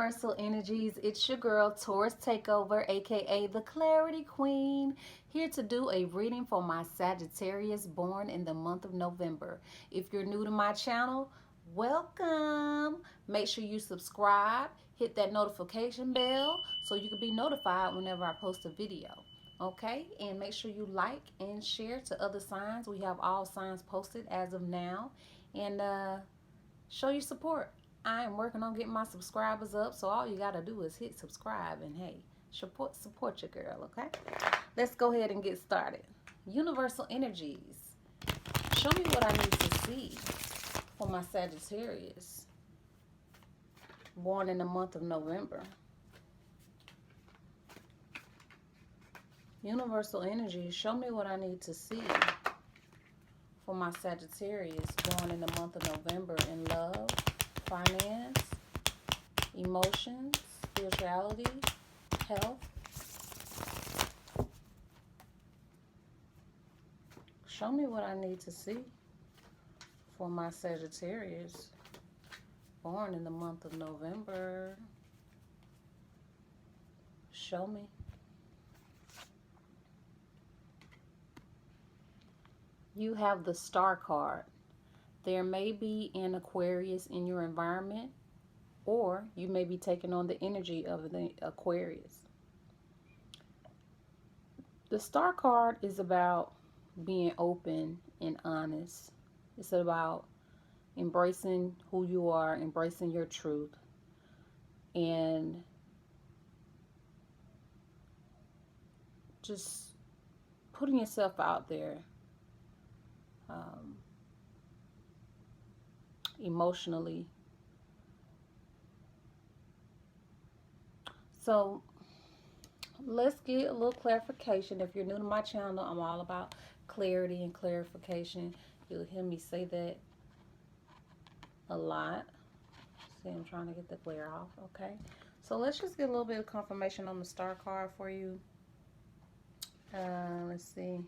Universal Energies, it's your girl Taurus Takeover, aka the Clarity Queen, here to do a reading for my Sagittarius born in the month of November. If you're new to my channel, welcome. Make sure you subscribe, hit that notification bell so you can be notified whenever I post a video. Okay, and make sure you like and share to other signs. We have all signs posted as of now, and show your support. I am working on getting my subscribers up, so all you gotta do is hit subscribe and hey, support your girl, okay? Let's go ahead and get started. Universal Energies, show me what I need to see for my Sagittarius born in the month of November. Universal Energies, show me what I need to see for my Sagittarius born in the month of November in love, finance, emotions, spirituality, health. Show me what I need to see for my Sagittarius born in the month of November. Show me. You have the Star card. There may be an Aquarius in your environment, or you may be taking on the energy of the Aquarius. The Star card is about being open and honest. It's about embracing who you are, embracing your truth, and just putting yourself out there. Emotionally. So let's get a little clarification. If you're new to my channel, I'm all about clarity and clarification. You'll hear me say that a lot. See, I'm trying to get the glare off. Okay, so let's just get a little bit of confirmation on the Star card for you. Let's see.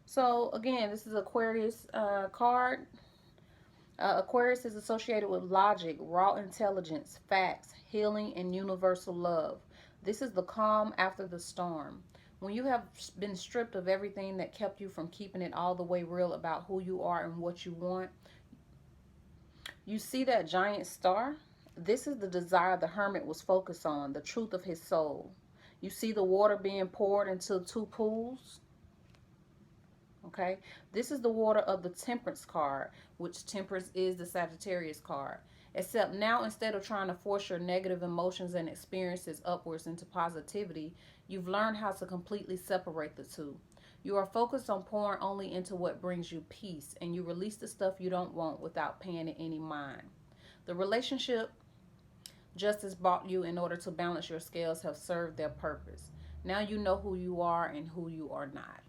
So again, this is Aquarius card. Aquarius is associated with logic, raw intelligence, facts, healing, and universal love. This is the calm after the storm. When you have been stripped of everything that kept you from keeping it all the way real about who you are and what you want, you see that giant star. This is the desire the hermit was focused on, the truth of his soul. You see the water being poured into two pools. Okay, this is the water of the Temperance card, which Temperance is the Sagittarius card. Except now, instead of trying to force your negative emotions and experiences upwards into positivity, you've learned how to completely separate the two. You are focused on pouring only into what brings you peace, and you release the stuff you don't want without paying it any mind. The relationship justice bought you in order to balance your scales have served their purpose. Now you know who you are and who you are not.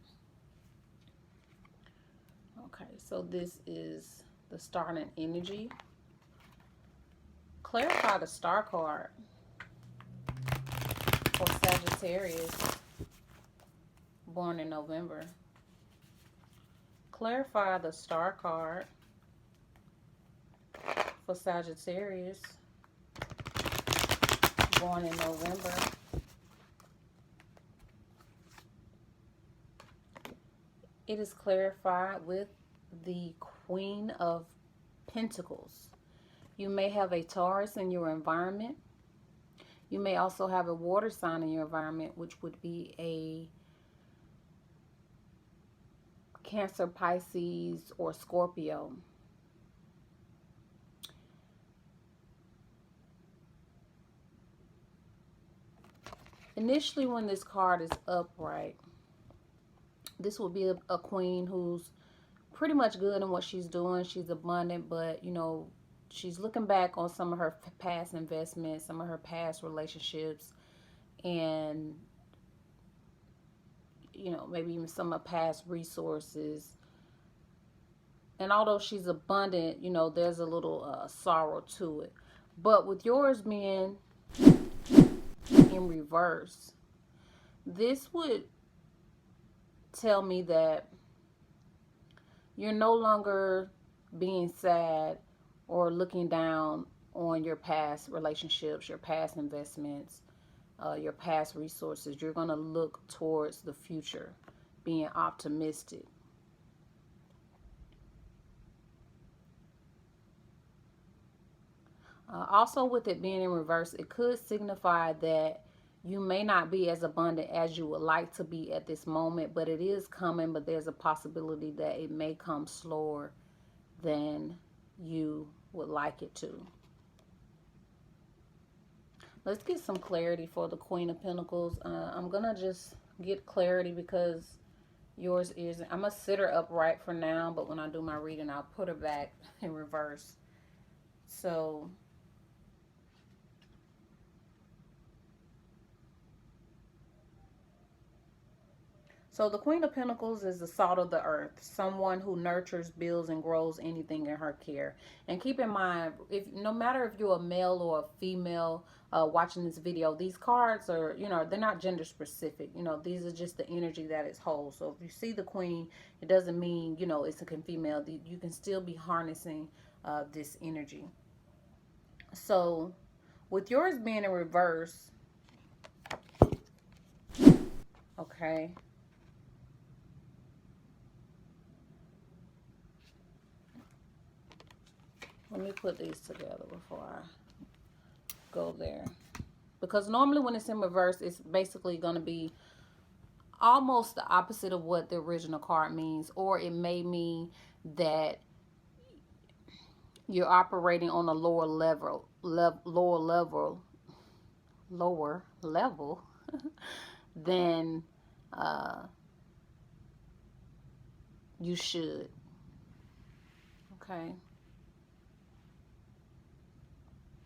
Okay, so this is the starting energy. Clarify the Star card for Sagittarius born in November. Clarify the Star card for Sagittarius born in November. It is clarified with the Queen of Pentacles. You may have a Taurus in your environment. You may also have a water sign in your environment, which would be a Cancer, Pisces, or Scorpio. Initially, when this card is upright, this will be a queen who's pretty much good in what she's doing. She's abundant, but, you know, she's looking back on some of her past investments, some of her past relationships, and, you know, maybe even some of past resources. And although she's abundant, you know, there's a little sorrow to it. But with yours being in reverse, this would tell me that you're no longer being sad or looking down on your past relationships, your past investments, your past resources. You're going to look towards the future, being optimistic. Also, with it being in reverse, it could signify that you may not be as abundant as you would like to be at this moment, but it is coming. But there's a possibility that it may come slower than you would like it to. Let's get some clarity for the Queen of Pentacles. I'm going to just get clarity because yours is, I'm going to sit her upright for now, but when I do my reading, I'll put her back in reverse. So the Queen of Pentacles is the salt of the earth, someone who nurtures, builds, and grows anything in her care. And keep in mind, no matter if you're a male or a female watching this video, these cards are, they're not gender specific. These are just the energy that is whole. So if you see the Queen, it doesn't mean, it's a female. You can still be harnessing this energy. So with yours being in reverse, okay. Let me put these together before I go there. Because normally when it's in reverse, it's basically going to be almost the opposite of what the original card means. Or it may mean that you're operating on a lower level than you should. Okay.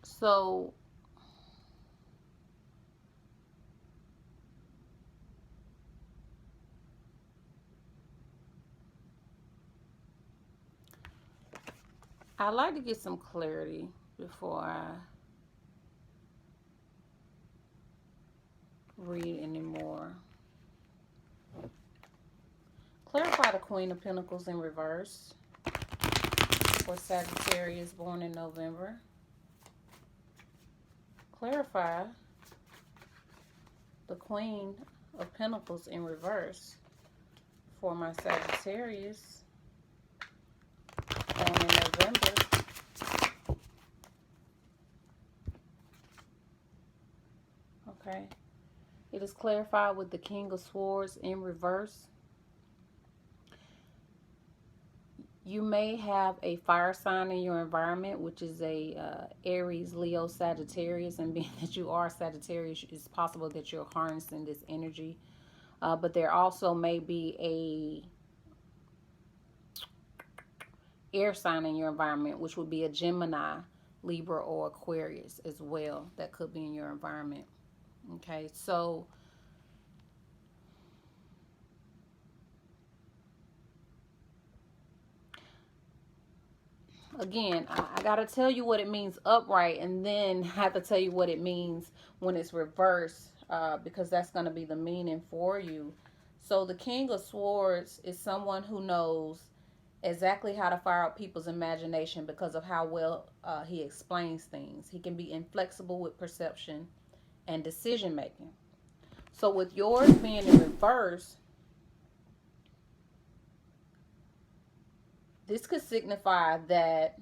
So I'd like to get some clarity before I read anymore. Clarify the Queen of Pentacles in reverse for Sagittarius born in November. Clarify the Queen of Pentacles in reverse for my Sagittarius born in November. Okay. It is clarified with the King of Swords in reverse. You may have a fire sign in your environment, which is a Aries, Leo, Sagittarius. And being that you are Sagittarius, it's possible that you're harnessing this energy. But there also may be a air sign in your environment, which would be a Gemini, Libra, or Aquarius as well. That could be in your environment. Okay, so again, I got to tell you what it means upright, and then I have to tell you what it means when it's reversed, because that's going to be the meaning for you. So the King of Swords is someone who knows exactly how to fire up people's imagination because of how well he explains things. He can be inflexible with perception and decision making. So with yours being in reverse, this could signify that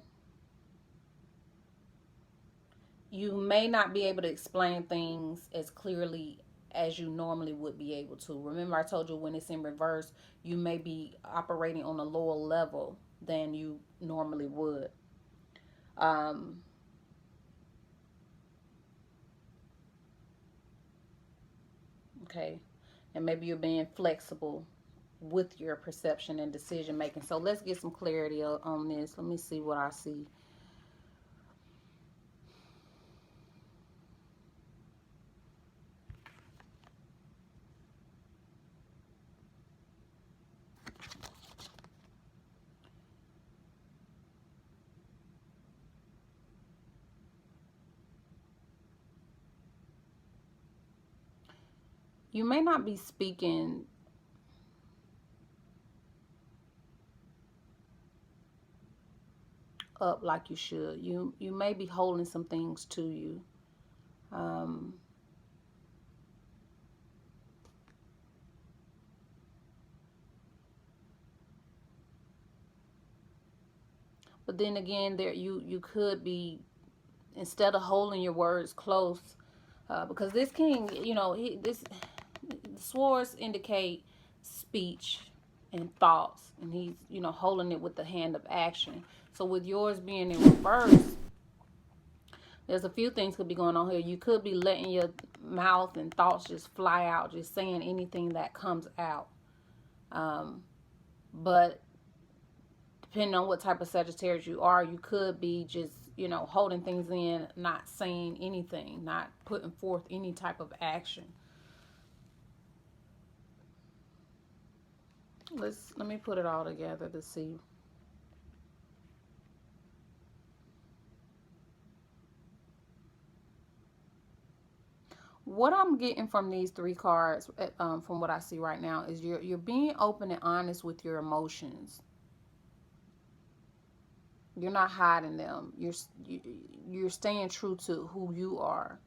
you may not be able to explain things as clearly as you normally would be able to. Remember, I told you when it's in reverse, you may be operating on a lower level than you normally would. Okay. And maybe you're being flexible with your perception and decision making. So let's get some clarity on this. Let me see what I see. You may not be speaking up like you should. You may be holding some things to you. But then again, there you could be, instead of holding your words close, because this king, you know, the swords indicate speech and thoughts, and he's, you know, holding it with the hand of action. So with yours being in reverse, there's a few things could be going on here. You could be letting your mouth and thoughts just fly out, just saying anything that comes out. But depending on what type of Sagittarius you are, you could be just, you know, holding things in, not saying anything, not putting forth any type of action. Let me put it all together to see. What I'm getting from these three cards, from what I see right now, is you're being open and honest with your emotions. You're not hiding them. You're staying true to who you are.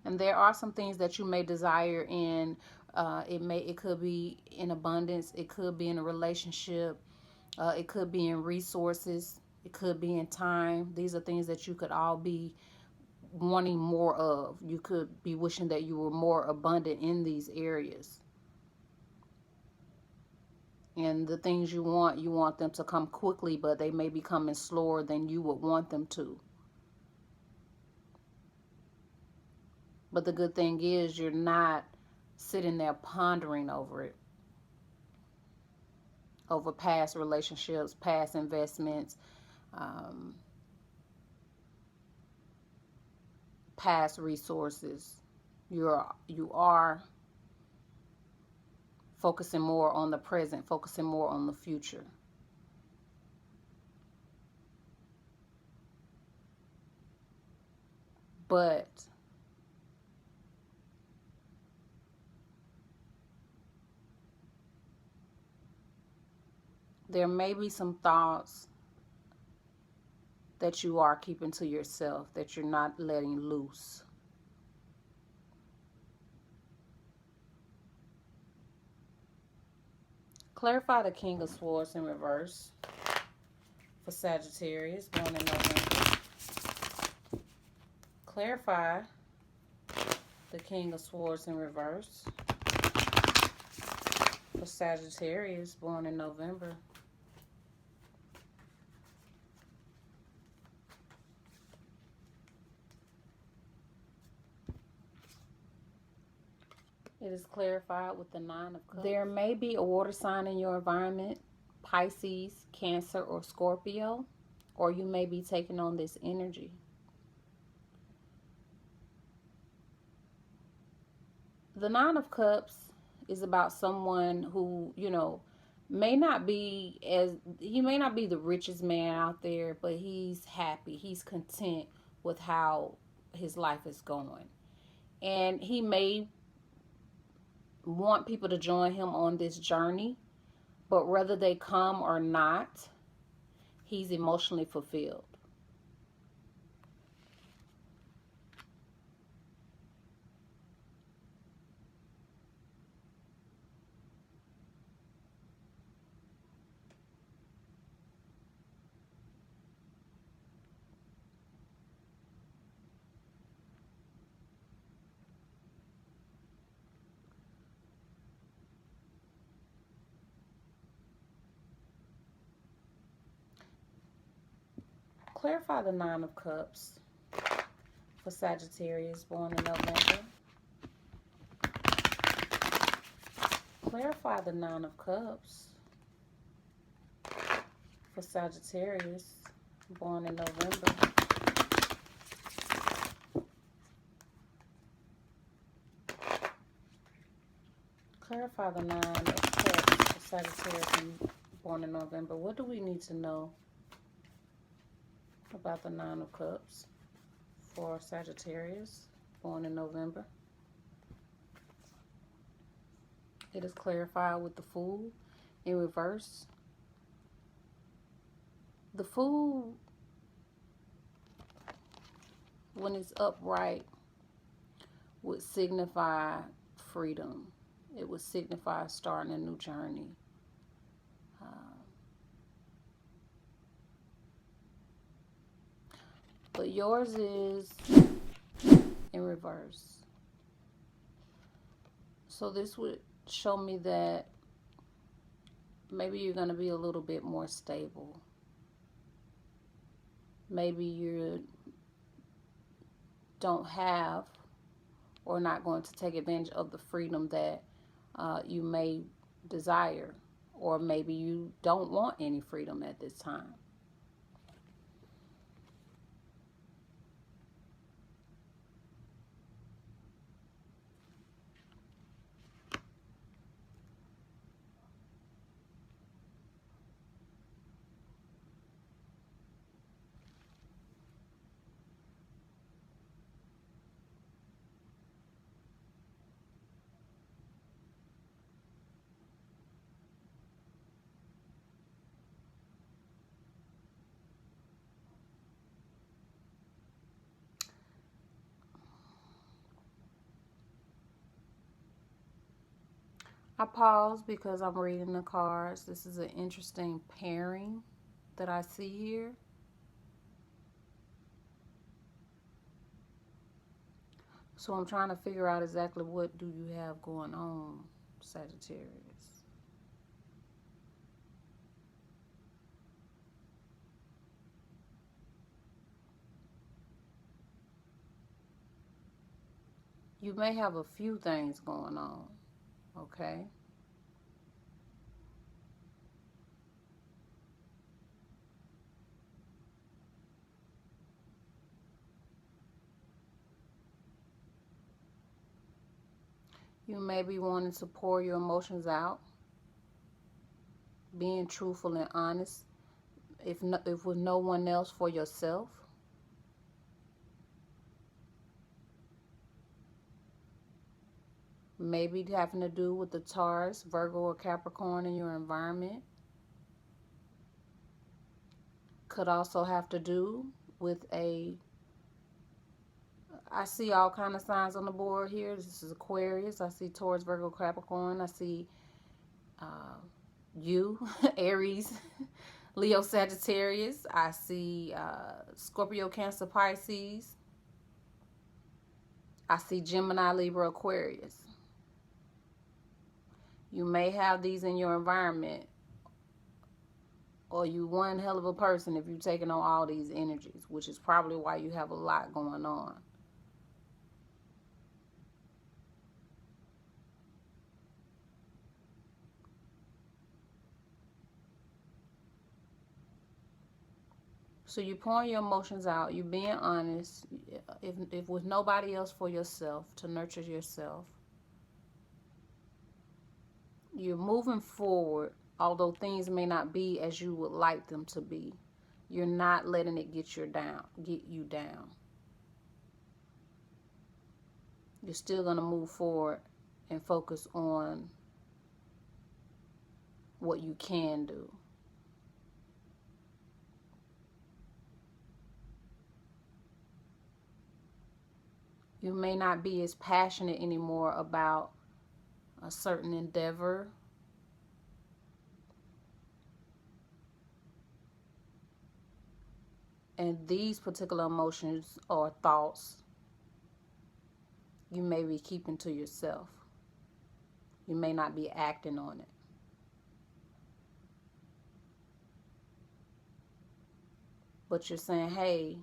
And there are some things that you may desire in, it could be in abundance, it could be in a relationship, it could be in resources, it could be in time. These are things that you could all be wanting more of. You could be wishing that you were more abundant in these areas. And the things you want them to come quickly, but they may be coming slower than you would want them to. But the good thing is you're not sitting there pondering over it, over past relationships, past investments, past resources. You are focusing more on the present, focusing more on the future. But there may be some thoughts that you are keeping to yourself, that you're not letting loose. Clarify the King of Swords in reverse for Sagittarius, born in November. Clarify the King of Swords in reverse for Sagittarius, born in November. It is clarified with the Nine of Cups. There may be a water sign in your environment, Pisces, Cancer, or Scorpio, or you may be taking on this energy. The Nine of Cups is about someone who, you know, he may not be the richest man out there, but he's happy. He's content with how his life is going. And he may want people to join him on this journey, but whether they come or not, he's emotionally fulfilled. Clarify the Nine of Cups for Sagittarius, born in November. Clarify the Nine of Cups for Sagittarius, born in November. Clarify the Nine of Cups for Sagittarius, born in November. What do we need to know about the Nine of Cups for Sagittarius, born in November. It is clarified with the Fool in reverse. The Fool, when it's upright, would signify freedom. It would signify starting a new journey. But yours is in reverse. So this would show me that maybe you're going to be a little bit more stable. Maybe you don't have or not going to take advantage of the freedom that you may desire. Or maybe you don't want any freedom at this time. I pause because I'm reading the cards. This is an interesting pairing that I see here. So I'm trying to figure out exactly what do you have going on, Sagittarius. You may have a few things going on, okay? You may be wanting to pour your emotions out, being truthful and honest, if with no one else, for yourself. Maybe having to do with the Taurus, Virgo, or Capricorn in your environment. Could also have to do with I see all kind of signs on the board here. This is Aquarius. I see Taurus, Virgo, Capricorn. I see you, Aries, Leo, Sagittarius. I see Scorpio, Cancer, Pisces. I see Gemini, Libra, Aquarius. You may have these in your environment, or you one hell of a person if you're taking on all these energies, which is probably why you have a lot going on. So you're pouring your emotions out. You're being honest. If with nobody else, for yourself, to nurture yourself. You're moving forward, although things may not be as you would like them to be. You're not letting it get you down. You're still going to move forward and focus on what you can do. You may not be as passionate anymore about a certain endeavor. And these particular emotions or thoughts, you may be keeping to yourself. You may not be acting on it. But you're saying, hey,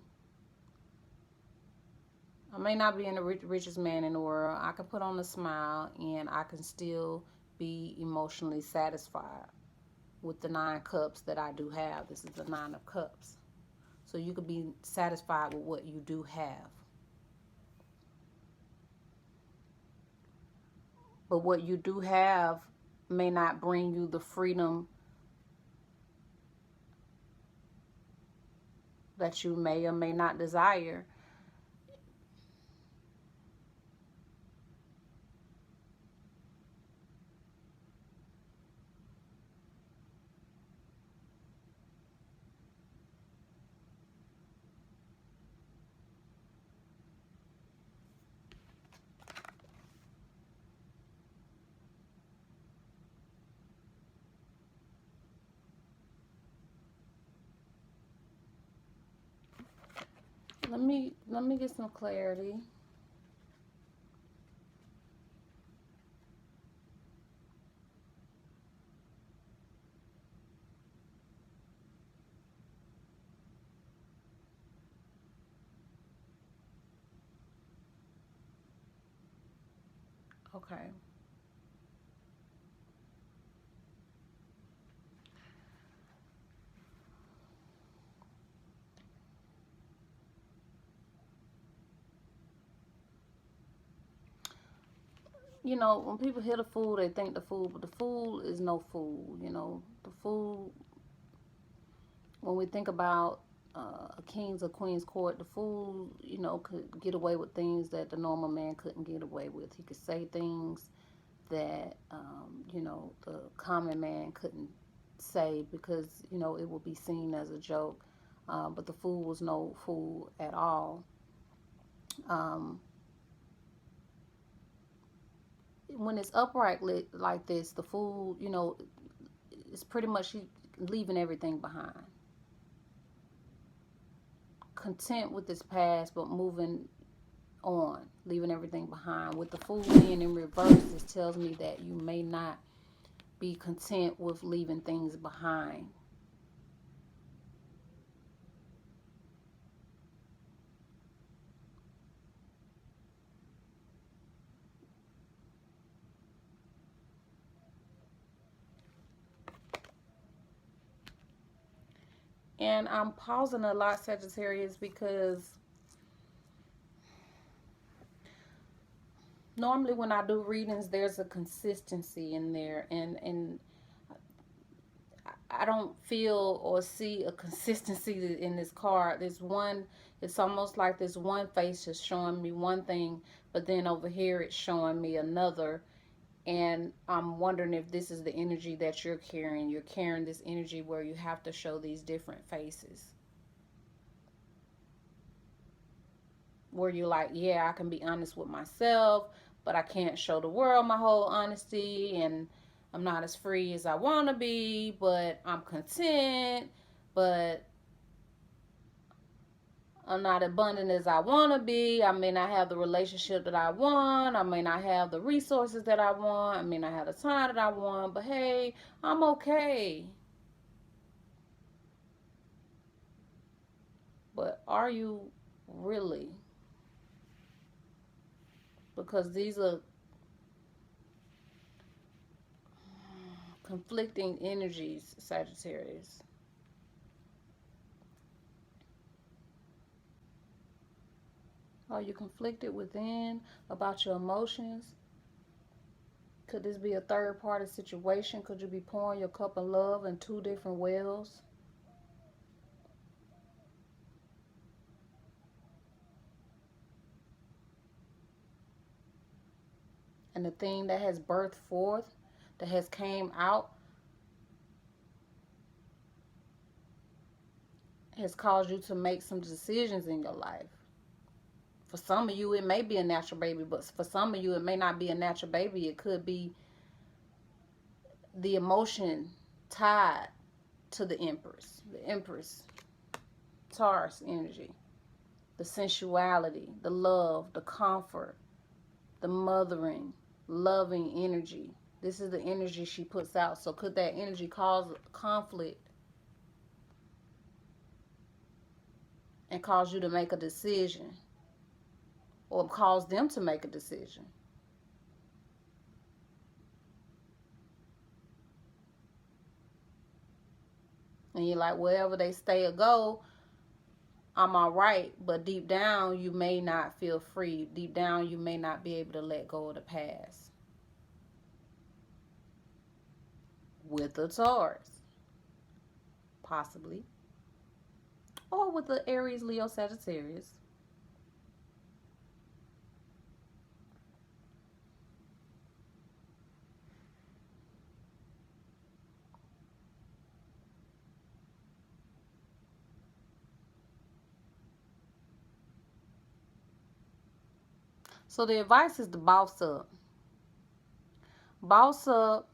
I may not be in the richest man in the world. I can put on a smile and I can still be emotionally satisfied with the 9 cups that I do have. This is the 9 of cups. So you could be satisfied with what you do have. But what you do have may not bring you the freedom that you may or may not desire. Let me get some clarity. Okay. You know, when people hear the fool, they think the fool, but the fool is no fool. You know, the fool, when we think about a king's or queen's court, the fool, you know, could get away with things that the normal man couldn't get away with. He could say things that, you know, the common man couldn't say because, you know, it would be seen as a joke. But the fool was no fool at all. Um, when it's upright like this, the fool, you know, it's pretty much leaving everything behind. Content with his past, but moving on, leaving everything behind. With the fool being in reverse, this tells me that you may not be content with leaving things behind. And I'm pausing a lot, Sagittarius, because normally when I do readings, there's a consistency in there, and I don't feel or see a consistency in this card. There's one, it's almost like this one face is showing me one thing, but then over here it's showing me another. And I'm wondering if this is the energy that you're carrying. You're carrying this energy where you have to show these different faces. Where you're like, yeah, I can be honest with myself, but I can't show the world my whole honesty, and I'm not as free as I want to be, but I'm content, but I'm not abundant as I want to be. I may not have the relationship that I want. I may not have the resources that I want. I may not have the time that I want, but hey, I'm okay. But are you really? Because these are conflicting energies, Sagittarius. Are you conflicted within about your emotions? Could this be a third party situation? Could you be pouring your cup of love in two different wells? And the thing that has birthed forth, that has came out, has caused you to make some decisions in your life. For some of you, it may be a natural baby, but for some of you, it may not be a natural baby. It could be the emotion tied to the Empress, Taurus energy, the sensuality, the love, the comfort, the mothering, loving energy. This is the energy she puts out. So could that energy cause conflict and cause you to make a decision, or cause them to make a decision? And you're like, wherever they stay or go, I'm all right. But deep down, you may not feel free. Deep down, you may not be able to let go of the past. With a Taurus, possibly. Or with the Aries, Leo, Sagittarius. So the advice is to boss up. Boss up.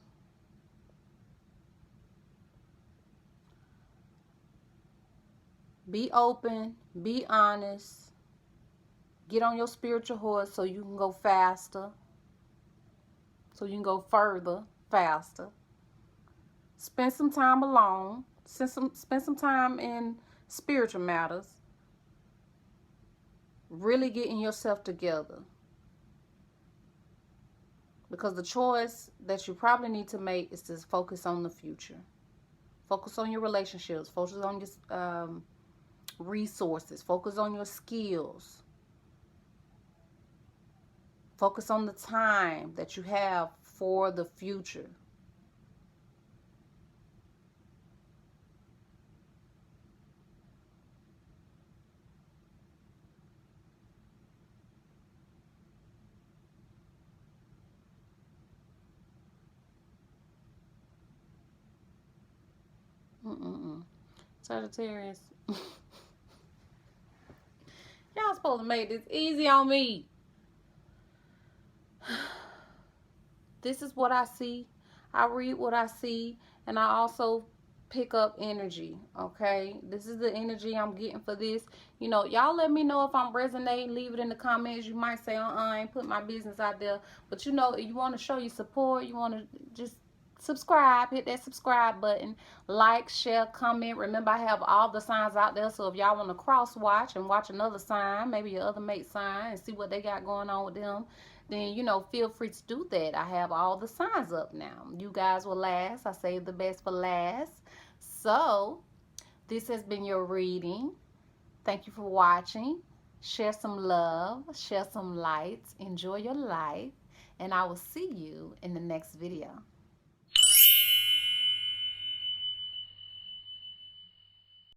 Be open. Be honest. Get on your spiritual horse so you can go faster, so you can go further, faster. Spend some time alone. Spend some time in spiritual matters. Really getting yourself together. Because the choice that you probably need to make is to focus on the future. Focus on your relationships. Focus on your resources. Focus on your skills. Focus on the time that you have for the future. Sagittarius. Y'all supposed to make this easy on me. This is what I see. I read what I see, and I also pick up energy. Okay, this is the energy I'm getting for this. You know, y'all let me know if I'm resonating. Leave it in the comments. You might say, I ain't put my business out there, but you know, you want to show your support. You want to just subscribe, hit that subscribe button, like, share, comment. Remember, I have all the signs out there, so if y'all want to cross watch and watch another sign, maybe your other mate sign, and see what they got going on with them, then, you know, feel free to do that. I have all the signs up now. You guys will last. I saved the best for last. So this has been your reading. Thank you for watching. Share some love, share some light, enjoy your life, and I will see you in the next video.